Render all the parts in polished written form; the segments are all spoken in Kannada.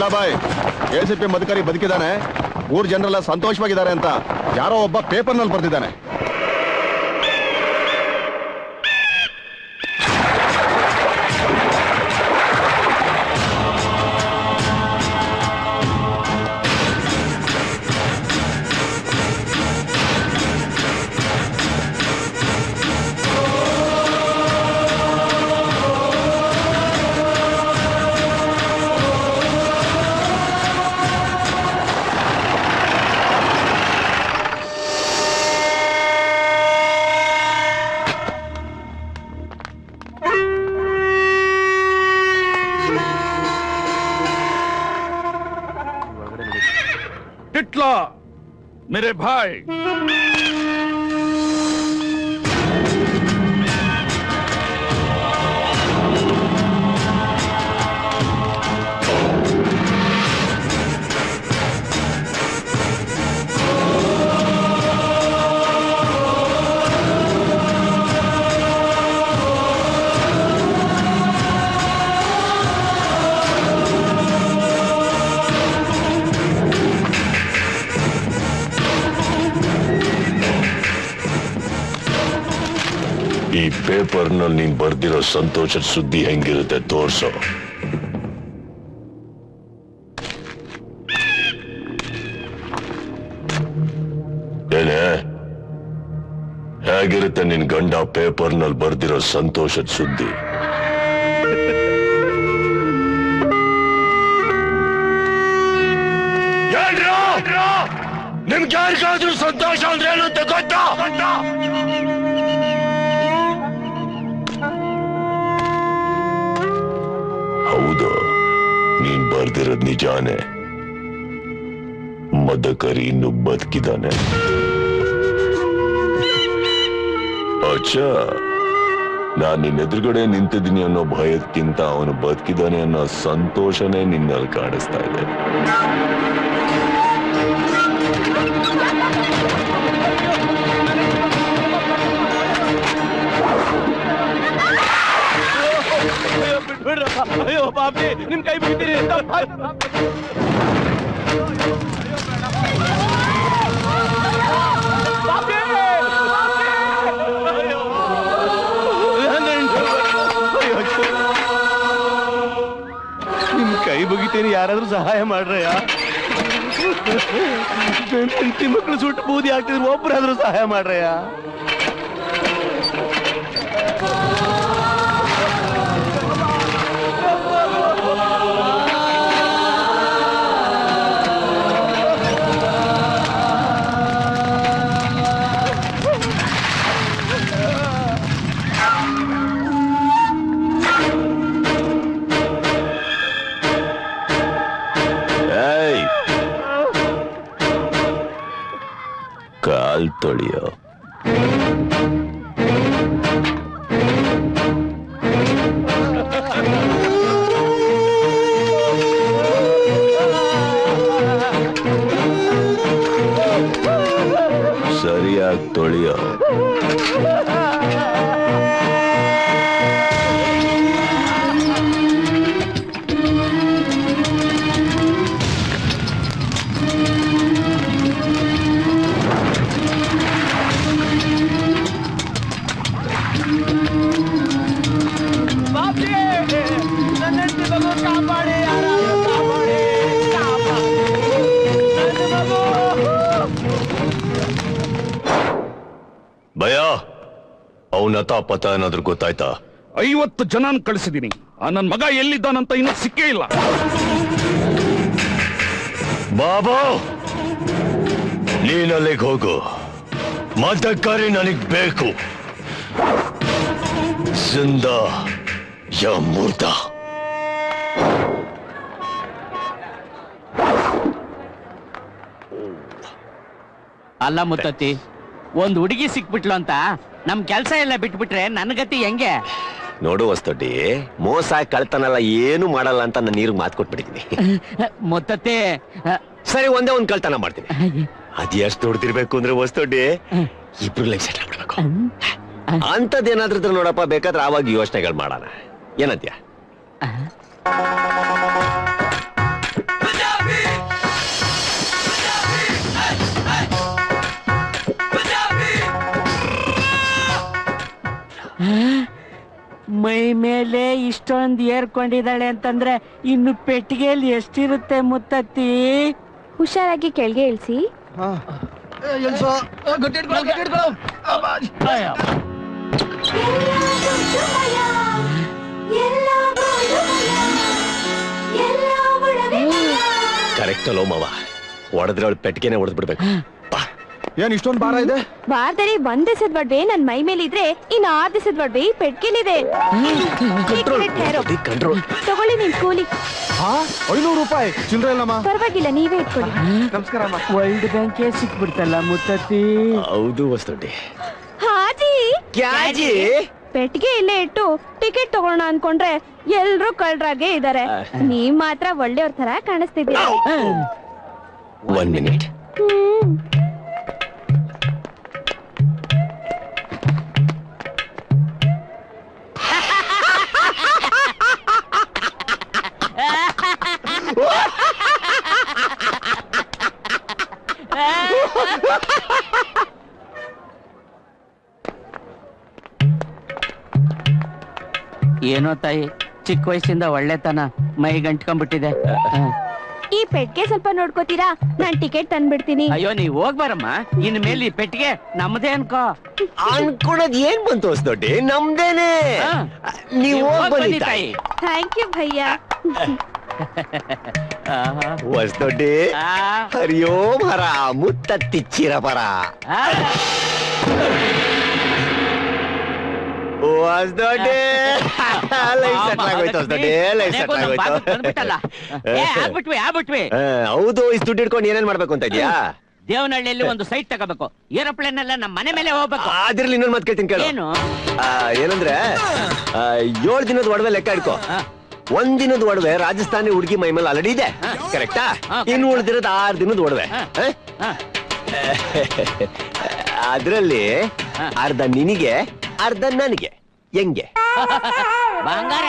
ಕೃಷ್ಣಾಬಾಯ್, ಎಸಿಪಿ ಮಧುಕರಿ ಬದುಕಿದ್ದಾನೆ, ಊರ್ ಜನರೆಲ್ಲ ಸಂತೋಷವಾಗಿದ್ದಾರೆ ಅಂತ ಯಾರೋ ಒಬ್ಬ ಪೇಪರ್ನಲ್ಲಿ ಬರ್ದಿದ್ದಾನೆ. मेरे भाई ಈ ಪೇಪರ್ನಲ್ಲಿ ನೀನ್ ಬರ್ದಿರೋ ಸಂತೋಷದ ಸುದ್ದಿ ಹೆಂಗಿರುತ್ತೆ ತೋರ್ಸೋ. ಏನೇ ಹೇಗಿರುತ್ತೆ ನಿನ್ ಗಂಡ ಪೇಪರ್ನಲ್ಲಿ ಬರ್ದಿರೋ ಸಂತೋಷದ ಸುದ್ದಿ? ನಿಮ್ಗೆ ಯಾರಿಗಾದ್ರೂ ಸಂತೋಷ ಅಂದ್ರೆ ಏನು ಅಂತ ಗೊತ್ತಾ? ಹೌದು, ನೀನ್ ಬರ್ದಿರೋದ್ ನಿಜಾನೆ. ಮದಕರಿ ಇನ್ನು ಬದುಕಿದಾನೆ. ಅಚ್ಚಾ, ನಾನ್ ನಿನ್ನ ಎದುರುಗಡೆ ನಿಂತಿದ್ದೀನಿ ಅನ್ನೋ ಭಯಕ್ಕಿಂತ ಅವನು ಬದುಕಿದಾನೆ ಅನ್ನೋ ಸಂತೋಷನೇ ನಿನ್ನಲ್ಲಿ ಕಾಣಿಸ್ತಾ ಇದೆ. ಅಯ್ಯೋ ಬಾಬಿ, ನಿಮ್ ಕೈ ಬಿಡ್ತೀರಿ. ನಿಮ್ ಕೈ ಬಗಿತೀನಿ, ಯಾರಾದ್ರೂ ಸಹಾಯ ಮಾಡ್ರಯ್ಯ. ಹೆಂಡತಿ ಮಕ್ಕಳು ಸುಟ್ಟು ಬೂದಿ ಆಗ್ತಿದ್ರು, ಒಬ್ಬರಾದ್ರೂ ಸಹಾಯ ಮಾಡ್ರಯ್ಯ. ಕಾಲ್ ತೊಳೆಯೋ. ಸರಿಯಾಗಿ ತೊಳೆಯೋ. ಭಯ, ಅವನತ ಪತ ಏನಾದ್ರೂ ಗೊತ್ತಾಯ್ತಾ? 50 ಜನ ಕಳಿಸಿದೀನಿ. ನನ್ನ ಮಗ ಎಲ್ಲಿದ್ದಾನಂತ ಇನ್ನೂ ಸಿಕ್ಕೇ ಇಲ್ಲ. ಬಾಬಾ, ನೀನಲ್ಲಿಗೆ ಹೋಗು. ಮದಕರಿ ನನಗ್ ಬೇಕು. ಜಿಂದಾ ಯಾ ಮುರ್ದಾ. ಅಲ್ಲ ಮುತ್ತತ್ತಿ, ಒಂದ್ ಹುಡುಗಿ ಸಿಕ್ಬಿಟ್ಲು ಅಂತ ನಮ್ ಕೆಲ್ಸ ಎಲ್ಲ ಬಿಟ್ಬಿಟ್ರೆ ನನ್ ಗತಿ ಹೆಂಗೆ? ನೋಡು ವಸ್ತುಟಿ, ಮೋಸ ಕಳ್ತನಲ್ಲ ಏನು ಮಾಡಲ್ಲ ಅಂತ ನಾನು ನೀರು ಮಾತು ಕೊಟ್ಬಿಟ್ಟಿದ್ದೀನಿ. ಮುತ್ತತ್ತಿ, ಸರಿ, ಒಂದೇ ಒಂದ್ ಕಳ್ತನ ಮಾಡ್ತೀನಿ. ಅದ್ ಎಷ್ಟು ದೊಡ್ಡದಿರ್ಬೇಕು ಅಂದ್ರೆ ವಸ್ತುಟಿ, ಇಬ್ರು ಲೈಫ್ ಸೆಟ್ ಆಗ್ಬಿಡ್ಬೇಕು. ಅಂತದ್ದೇನಾದ್ರೂ ನೋಡಪ್ಪ, ಬೇಕಾದ್ರೆ ಆವಾಗ ಯೋಚನೆಗಳು ಮಾಡೋಣ. ಏನಂತ್ಯ? ಮೈ ಮೇಲೆ ಇಷ್ಟೊಂದು ಏರ್ಕೊಂಡಿದ್ದಾಳೆ ಅಂತಂದ್ರೆ ಇನ್ನು ಪೆಟ್ಟಿಗೆಯಲ್ಲಿ ಎಷ್ಟಿರುತ್ತೆ ಮುತ್ತತ್ತಿ? ಹುಷಾರಾಗಿ ಕೆಳಗೆ ಇಳಿಸಿ. ಕರೆಕ್ಟ್ ಅಲ್ಲೋ ಮಾವ, ಹೊಡೆದ್ರೆ ಅವಳು ಪೆಟ್ಟಿಗೆನೆ ಹೊಡೆದ್ ಬಿಡ್ಬೇಕು. ಏನ್ ಇಷ್ಟೊಂದು ಭಾರ ಇದೆ? ವಾರದಲ್ಲಿ 1 ದಿವಸದ ಒಡವೆ ನನ್ ಮೈ ಮೇಲೆ ಇದ್ರೆ ಇನ್ನು 6 ದಿವಸದ ಒಡವೆ ಈ ಪೆಟ್ಕೆಲಿದೆ. ತಗೊಳ್ಳಿ ನಿಮ್ ಕೂಲಿ. 500 ರೂಪಾಯಿ ಚಿಲ್ಲರೆ ಇಲ್ಲಮ್ಮ. ಪರವಾಗಿಲ್ಲ, ನೀವೇ ಇಟ್ಕೊಳ್ಳಿ. ನಮಸ್ಕಾರ ಅಮ್ಮ. ವರ್ಲ್ಡ್ ಬ್ಯಾಂಕೇ ಸಿಕ್ಬಿಡ್ತಲ್ಲ ಮುತ್ತತ್ತಿ. ಹೌದು ವಸ್ತುಂಡಿ. ಹಾಜಿ ಕ್ಯಾಜಿ ಪೆಟ್ಟಿಗೆ ಇಲ್ಲೇ ಇಟ್ಟು ಟಿಕೆಟ್ ತಗೊಳ್ಳೋಣ ಅನ್ಕೊಂಡ್ರೆ ಎಲ್ರೂ ಕಳ್ರಾಗೆ ಇದಾರೆ. ನೀವ್ ಮಾತ್ರ ಒಳ್ಳೆಯವ್ರ ತರ ಕಾಣಿಸ್ತಿದ್ದೀರಾ. 1 ಮಿನಿಟ್. ಏನೋ ತಾಯಿ, ಚಿಕ್ಕ ವಯಸ್ಸಿಂದ ಒಳ್ಳೆತನ ಮೈ ಗಂಟ್ಕೊಂಡ್ಬಿಟ್ಟಿದೆ. ಈ ಪೆಟ್ಟಿಗೆ ಸ್ವಲ್ಪ ನೋಡ್ಕೋತೀರಾ? ನಾನ್ ಟಿಕೆಟ್ ತಂದ್ಬಿಡ್ತೀನಿ. ಅಯ್ಯೋ ನೀವ್ ಹೋಗ್ಬಾರಮ್ಮ, ಇನ್ ಮೇಲೆ ಈ ಪೆಟ್ಟಿಗೆ ನಮ್ದೇ ಅನ್ಕೋ. ಅನ್ಕೊಳೋದ್ ಏನ್ ಬಂತು ವಸ್ತುಂಡಿ, ನಮ್ದೇನೆ. ನೀವು ಹೋಗ್ ಬನ್ನಿ ತಾಯಿ. ಥ್ಯಾಂಕ್ ಯು ಭಯ್ಯ. ವಸ್ತುಂಡಿ, ಹರಿಯೋಂ ಹರ ಮುತ್ತತ್ತಿ ಚಿರಪರ. ವಸ್ತುಂಡಿ ಲೈಫ್ ಸೆಟ್ಲ್ ಆಗೋಯ್ತು. ವಸ್ತುಂಡಿ ಲೈಫ್ ಸೆಟ್ಲ್ ಆಗೋಯ್ತು. ಹೌದು, ಇಷ್ಟು ದುಡ್ಡು ಇಟ್ಕೊಂಡು ಏನೇನ್ ಮಾಡ್ಬೇಕು ಅಂತ ಇದೆಯಾ? ದೇವನಹಳ್ಳಿಯಲ್ಲಿ ಒಂದು ಸೈಟ್ ತಗೋಬೇಕು. ಏರೋಪ್ಲೇನ್ ಎಲ್ಲ ನಮ್ಮ ಮನೆ ಮೇಲೆ ಹೋಗ್ಬೇಕು. ಅದ್ರಲ್ಲಿ ಇನ್ನೊಂದು ಮಾತು ಕೇಳ್ತೀನಿ ಕೇಳು. ಏನು? ಏನಂದ್ರೆ 7 ದಿನದ ಒಡವೆ ಲೆಕ್ಕ ಇಡ್ಕೋ. 1 ದಿನದ ಒಡವೆ ರಾಜಸ್ಥಾನಿ ಹುಡುಗಿ ಮೈ ಮೇಲೆ ಆಲ್ರೆಡಿ ಇದೆ, ಕರೆಕ್ಟಾ? ಇನ್ನು ಉಳಿದಿರೋದು 6 ದಿನದ ಒಡವೆ. ಅದ್ರಲ್ಲಿ ಅರ್ಧ ನಿನಗೆ, ಅರ್ಧ ನನಗೆ. ಹೆಂಗೆ? ಬಂಗಾರ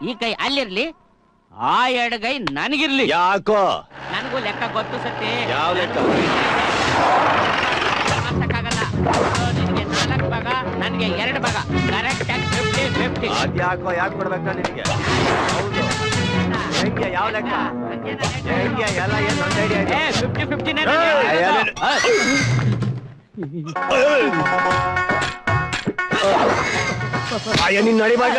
ಈ ಕೈ ಅಲ್ಲಿರ್ಲಿ, ಆ ಎಡಗೈ ನನಗಿರ್ಲಿ. ಯಾಕೋ? ನನಗೂ ಲೆಕ್ಕ ಗೊತ್ತು ಸತ್ತಿ. ಯಾವ ಲೆಕ್ಕ? ಆಗಲ್ಲ. ನಿನಗೆ 4 ಭಾಗ, ನನಗೆ 2 ಭಾಗ. ಕರೆಕ್ಟ್ ಆಗಿ 50-50. ಅದ್ಯಾಕೋ? ಯಾಕೆ ಕೊಡ್ಬೇಕಾ ನಿನಗೆ? ಹೌದು. ಹೆಂಗೆ? ಯಾವ ಲೆಕ್ಕ? ಹೆಂಗೆ? ಎಲ್ಲ ಏನ್ ನನ್ನ ಐಡಿಯಾ ಇದೆ? 50-50 ನಿನ್ ನಡಿ ಬಾಗ.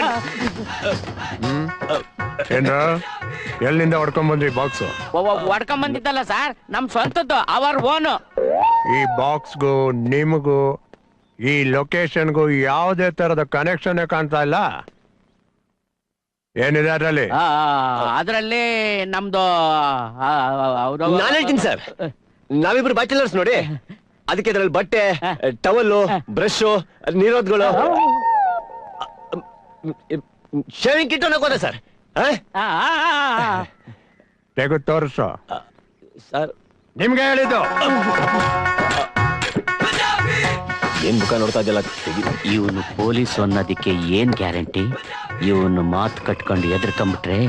ಏನ್ರ ಎಲ್ಲಿಂದ ಹೊಡ್ಕೊಂಡ್ ಬಂದ್ರಿ ಬಾಕ್ಸ್? ಹೊಡ್ಕೊಂಡ್ ಬಂದಿದ್ದಲ್ಲ ಸರ್, ನಮ್ ಸ್ವಂತದ್ದು, ಅವರ್ ಓನು. ಈ ಬಾಕ್ಸ್ಗೂ ನಿಮಗೂ ಈ ಲೊಕೇಶನ್ಗೂ ಯಾವುದೇ ತರದ ಕನೆಕ್ಷನ್ ಕಾಣ್ತಾ ಇಲ್ಲ. ಏನಿದೆ ಅದ್ರಲ್ಲಿ? ಅದ್ರಲ್ಲಿ ನಮ್ದು ನಾನು ಹೇಳ್ತೀನಿ ಸರ್, ನಾವಿಬ್ರು ಬ್ಯಾಚುಲರ್ಸ್ ನೋಡಿ. ಅದಕ್ಕೆ ಇದ್ರಲ್ಲಿ ಬಟ್ಟೆ, ಟವಲ್ಲು, ಬ್ರಷ್, ನೀರೋದ್ಗಳು, ಶೇವಿಂಗ್ ಕಿಟ್ ಅನ್ನೋಕೋದ ಸರ್. ತೆಗೆದು ತೋರಿಸು. ಸರ್ ನಿಮ್ಗೆ ಹೇಳಿದ್ದು. ಏನ್ ಮುಖ ನೋಡ್ತಾ ಇದೆಯಲ್ಲ? ಇವನು ಪೊಲೀಸ್ ಅನ್ನೋದಕ್ಕೆ ಏನ್ ಗ್ಯಾರಂಟಿ? ಇವನು ಮಾತು ಕಟ್ಕೊಂಡು ಎದ್ರಕೊಂಡ್ಬಿಟ್ರೆ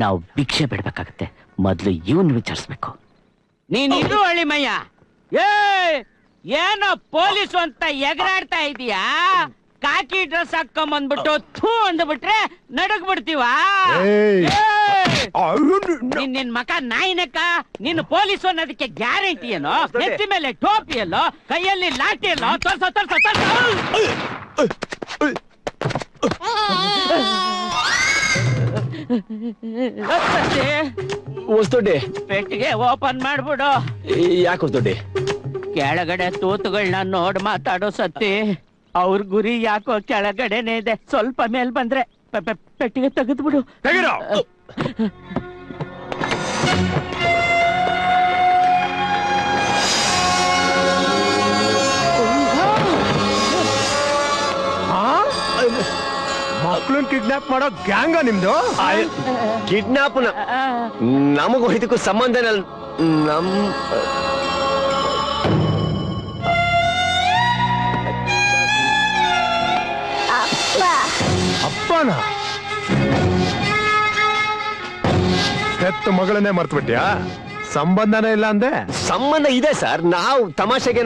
ನಾವು ಭಿಕ್ಷೆ ಬಿಡ್ಬೇಕಾಗತ್ತೆ. ಮೊದ್ಲು ಇವನ್ ವಿಚಾರಿಸ್ಬೇಕು. ನೀನ್ ಇದು ಹಳ್ಳಿಮಯ್ಯ, ಏನೋ ಪೊಲೀಸು ಅಂತ ಎಗರಾಡ್ತಾ ಇದೀಯಾ? ಕಾಕಿ ಡ್ರೆಸ್ ಹಾಕೊಂಬಂದ್ಬಿಟ್ಟು ಥೂ ಅಂದ್ಬಿಟ್ರೆ ನಡಗ್ ಬಿಡ್ತೀವ? ನಿನ್ ಮಕ ನಾಯಿನಕ್ಕ. ನೀನು ಪೊಲೀಸು ಅನ್ನೋದಕ್ಕೆ ಗ್ಯಾರಂಟಿ ಏನೋ? ನೆತ್ತಿ ಮೇಲೆ ಟೋಪಿ ಎಲ್ಲೋ, ಕೈಯಲ್ಲಿ ಲಾಠಿ ಎಲ್ಲೋ? ತೋರ್ಸೋ ತೋರ್ಸೋ ತೋರ್ಸೋ. ಹೊಸ್ದೊಡ್ಡಿ ಪೆಟ್ಟಿಗೆ ಓಪನ್ ಮಾಡ್ಬಿಡು. ಯಾಕೆ ಹೊಸ್ದೊಡ್ಡಿ? ಕೆಳಗಡೆ ತೂತುಗಳನ್ನ ನೋಡ್ ಮಾತಾಡೋ ಸತ್ತಿ. ಅವ್ರ ಗುರಿ ಯಾಕೋ ಕೆಳಗಡೆನೆ ಇದೆ. ಸ್ವಲ್ಪ ಮೇಲ್ ಬಂದ್ರೆ ಪೆಟ್ಟಿಗೆ ತೆಗೆದ್ಬಿಡು. ತೆಗಿರೋ. ಮಕ್ಳನ್ ಕಿಡ್ನಾಪ್ ಮಾಡೋ ಗ್ಯಾಂಗ ನಿಮ್ದು? ಕಿಡ್ನಾಪ್ ನಮಗೂ ಇದಕ್ಕೂ ಸಂಬಂಧ ನಮ್ ಅಪ್ಪನ ಹೆತ್ತ ಮಗಳನ್ನೇ ಮರ್ತು ಬಿಟ್ಯಾ? ಸಂಬಂಧನೇ ಇಲ್ಲ ಅಂದೆ? ಸಂಬಂಧ ಇದೆ ಸರ್. ನಾವು ತಮಾಷೆಗೆ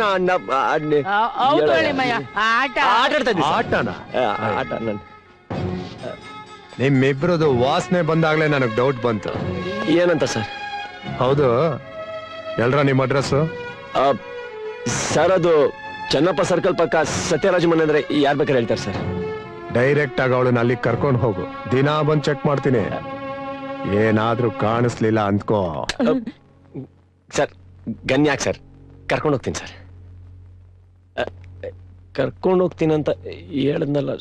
ಹೌದು ಹಳ್ಳಿಮಯ್ಯ, ಆಟ ಆಟಾಡ್ತಾ ಇದ್ದೀವಿ. ಆಟನ? ಆಟ ನಿಮ್ಮಿಬ್ರದು ವಾಸನೆ ಬಂದಾಗ್ಲೇ ನನಗ್ ಡೌಟ್ ಬಂತು. ಏನಂತ ಸರ್? ಹೌದು, ಎಲ್ರ ನಿಮ್ ಅಡ್ರೆಸ್ಸು? ಸರ್ ಅದು ಚನ್ನಪ್ಪ ಸರ್ಕಲ್ ಪಕ್ಕ ಸತ್ಯರಾಜ್ ಮನೆ ಅಂದ್ರೆ ಯಾರ್ ಬೇಕಾದ್ರೆ ಹೇಳ್ತಾರೆ ಸರ್. ಡೈರೆಕ್ಟ್ ಆಗಿ ಅವಳನ್ನ ಅಲ್ಲಿ ಕರ್ಕೊಂಡು ಹೋಗು. ದಿನಾ ಬಂದ್ ಚೆಕ್ ಮಾಡ್ತೀನಿ. ಏನಾದ್ರೂ ಕಾಣಿಸ್ಲಿಲ್ಲ ಅಂದ್ಕೋ. ಸರ್ ಗನ್ ಯಾಕೆ ಸರ್? ಕರ್ಕೊಂಡು ಹೋಗ್ತೀನಿ ಸರ್. ಕರ್ಕೊಂಡು ಹೋಗ್ತೀನಿ ಅಂತ ಹೇಳದ್ನಲ್ಲ.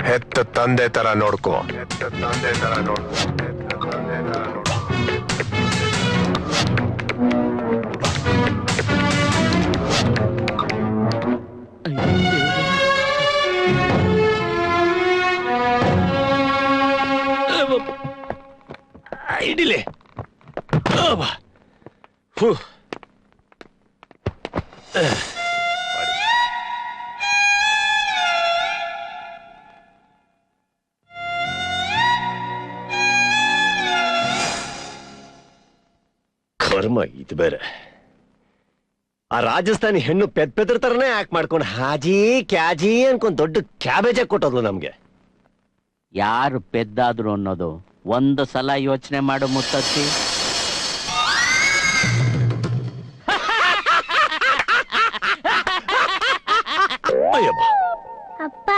ಹೆತ್ತ ತಂದೆ ತರ ನೋಡ್ಕೋ. ಇಡಿಲೆ ಕರ್ಮ ಇದು ಬೇರೆ. ಆ ರಾಜಸ್ಥಾನಿ ಹೆಣ್ಣು ಪೆದ್ರ ತರನೇ ಆಕ್ಟ್ ಮಾಡ್ಕೊಂಡು ಹಾಜಿ ಕ್ಯಾಜಿ ಅನ್ಕೊಂಡ್ ದೊಡ್ಡ ಕ್ಯಾಬೇಜ್ ಕೊಟ್ಟೋದ್ಲು ನಮ್ಗೆ. ಯಾರು ಪೆದ್ದಾದ್ರು ಅನ್ನೋದು ಒಂದು ಸಲ ಯೋಚನೆ ಮಾಡು ಮುತ್ತತ್ತಿ. ಅಪ್ಪ,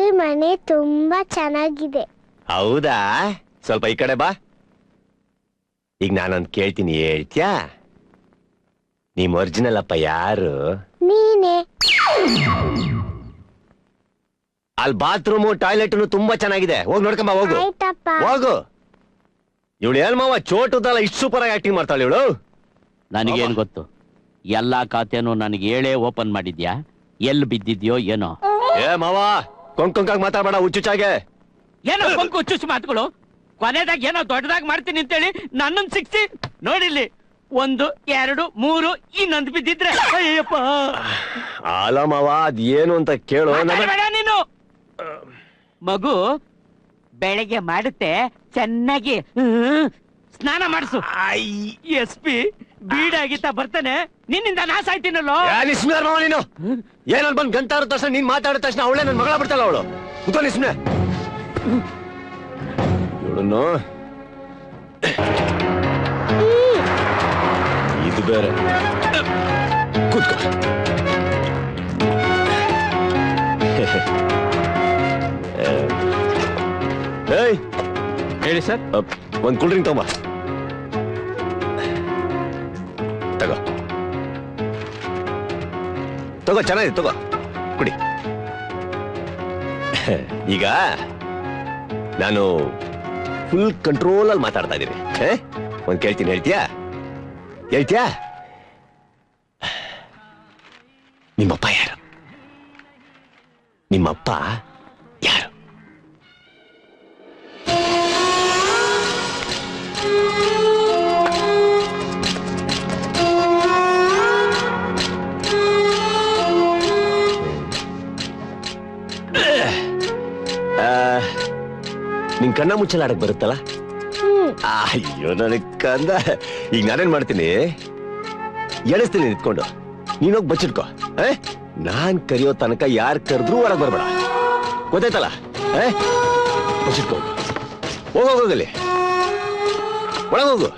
ಈ ಮನೆ ತುಂಬಾ ಚೆನ್ನಾಗಿದೆ. ಹೌದಾ? ಸ್ವಲ್ಪ ಈ ಕಡೆ ಬಾ. ಈಗ ನಾನೊಂದು ಕೇಳ್ತೀನಿ, ಹೇಳ್ತ್ಯಾ? ನಿಮ್ ಒರಿಜಿನಲ್ ಅಪ್ಪ ಯಾರು? ನೀನೆ. ಅಲ್ಲಿ ಬಾತ್ರೂಮು ಟಾಯ್ಲೆಟ್ ತುಂಬಾ ಚೆನ್ನಾಗಿದೆ, ಹೋಗಿ ನೋಡ್ಕೊಂಬ. ಹೋಗು ಆಯ್ತಪ್ಪ. ಹೋಗು. ಇವಳು ಏನ್ ಮಾವ ಚೋಟದಲ್ಲ, ಇಷ್ಟು ಸೂಪರ್ ಆಗಿ ಆಕ್ಟಿಂಗ್ ಮಾಡ್ತಾಳೆ ಇವಳು. ನನಗೇನ್ ಗೊತ್ತು? ಎಲ್ಲಾ ಖಾತೆನೂ ನನಗೆ ಹೇಳೇ ಓಪನ್ ಮಾಡಿದ್ಯಾ? ಎಲ್ಲಿ ಬಿದ್ದಿದ್ಯೋ ಏನೋ. ಏ ಮಾವ, ಕೊಂಕಾಗ್ ಮಾತಾಡ್ಬೇಡ ಹುಚ್ಚುಚ್ಚಾಗೆ. ಏನೋ ಕೊಂಕು ಹುಚ್ಚುಚ್ಚು ಮಾತುಗಳು. ಕೊನೆದಾಗ ಏನೋ ದೊಡ್ಡದಾಗಿ ಮಾಡ್ತೀನಿ ಅಂತೇಳಿ ನನ್ನನ್ನು ಸಿಕ್ಸಿ ನೋಡಿಲ್ಲಿ 1 2 3 ಇನ್ನೊಂದು ಬಿದ್ದಿದ್ರೆ ಅಯ್ಯಪ್ಪ. ಅಲ್ಲ ಮಾವ, ಅದ್ ಏನು ಅಂತ ಕೇಳು. ಬೇಡ ನೀನು. ಮಗು ಬೆಳಗ್ಗೆ ಮಾಡುತ್ತೆ, ಚೆನ್ನಾಗಿ ಸ್ನಾನ ಮಾಡಿಸು. SP ಬೀಡಾಗಿತ್ತ ಬರ್ತಾನೆ, ನಿನ್ನಿಂದ ನಾಶ ಆಯ್ತೀನಲ್ಲೋ. ಮಾವ ನೀನು ಏನಲ್ ಬಂದ್ ಗಂಟಾರ ತಕ್ಷಣ ನೀನ್ ಮಾತಾಡಿದ ತಕ್ಷಣ ಅವಳೇ ನನ್ ಮಗಳ ಬಿಡ್ತಾಳ. ಅವಳು ಕುತ್ಕೊಳ್ಳಿ ಸುಮ್ನೆ. ಇವಳನ್ನು ಇದು ಬೇರೆ. ಕೂತ್ಕೋ. ಏಯ್ ಹೇಳಿ ಸರ್. ಒಂದ್ ಕೂಲ್ ಡ್ರಿಂಕ್ ತಗೊಂಬ. ತಗೋ ತಗೋ, ಚೆನ್ನಾಗಿದೆ, ತಗೋ ಕುಡಿ. ಈಗ ನಾನು ಫುಲ್ ಕಂಟ್ರೋಲ್ ಅಲ್ಲಿ ಮಾತಾಡ್ತಾ ಇದ್ದೀನಿ. ಒಂದ್ ಕೇಳ್ತೀನಿ, ಹೇಳ್ತೀಯಾ? ಹೇಳ್ತೀಯಾ? ನಿಮ್ಮಪ್ಪ ಯಾರು? ನಿಮ್ಮಪ್ಪ ಯಾರು? ನಿನ್ ಕಣ್ಣ ಮುಚ್ಚಲ ಆಡಕ್ ಬರುತ್ತಲ್ಲ? ಅಯ್ಯೋ ನನಗ್ ಕಂದ. ಈಗ ನಾನೇನ್ ಮಾಡ್ತೀನಿ, ಎಳಿಸ್ತೀನಿ ನಿಂತ್ಕೊಂಡು. ನೀನೋಗಿ ಬಚ್ಚಿಟ್ಕೋ. ನಾನ್ ಕರಿಯೋ ತನಕ ಯಾರು ಕರೆದ್ರೂ ಒಳಗ್ ಬರ್ಬೇಡ, ಗೊತ್ತಾಯ್ತಲ್ಲ? ಬಚ್ಚಿಟ್ಕೋ. ಹೋಗೋಗಲ್ಲಿ ಒಳಗೋಗು.